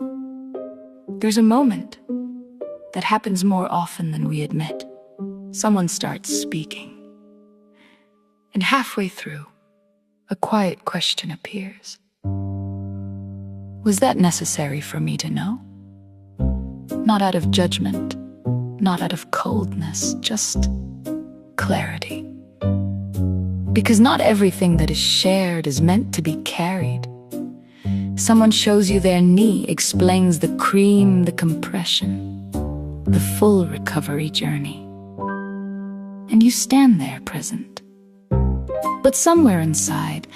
There's a moment that happens more often than we admit. Someone starts speaking, and halfway through, a quiet question appears. Was that necessary for me to know? Not out of judgment, not out of coldness, just clarity. Because not everything that is shared is meant to be carried. Someone shows you their knee, explains the cream, the compression, the full recovery journey. And you stand there present. But somewhere inside,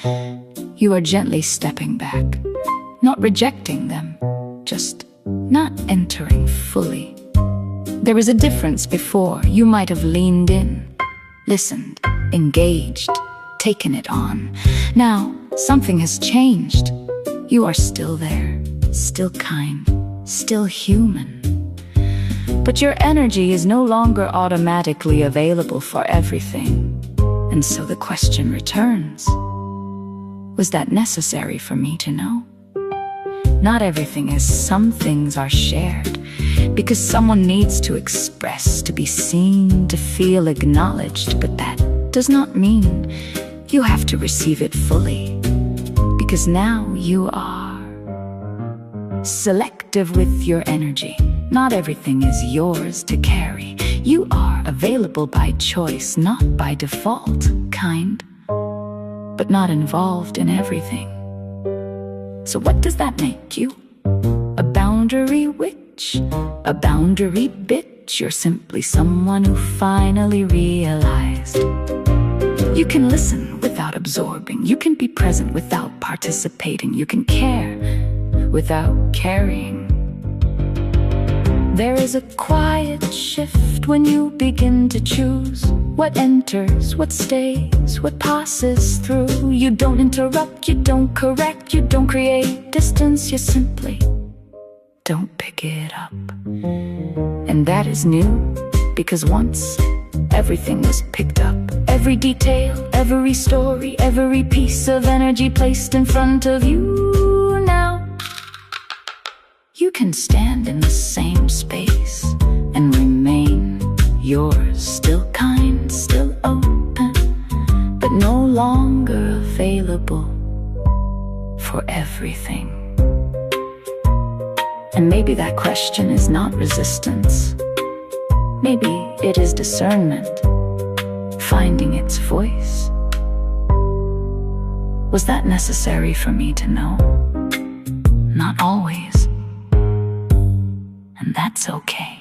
you are gently stepping back, not rejecting them, just not entering fully. There is a difference. Before, you might have leaned in, listened, engaged, taken it on. Now, something has changed. You are still there, still kind, still human. But your energy is no longer automatically available for everything. And so the question returns, was that necessary for me to know? Not everything is. Some things are shared because someone needs to express, to be seen, to feel acknowledged. But that does not mean you have to receive it fully, because now you are selective with your energy. Not everything is yours to carry. You are available by choice, not by default. Kind, but not involved in everything. So what does that make you? A boundary witch? A boundary bitch? You're simply someone who finally realized you can listen without absorbing. You can be present without participating. You can care without carrying. There is a quiet shift when you begin to choose what enters, what stays, what passes through. You don't interrupt, you don't correct, you don't create distance. You simply don't pick it up. And that is new, because once everything was picked up. Every detail, every story, every piece of energy placed in front of you. Now you can stand in the same space and remain yours, still kind, still open, but no longer available for everything. And maybe that question is not resistance. Maybe it is discernment, finding its voice. Was that necessary for me to know? Not always. And that's okay.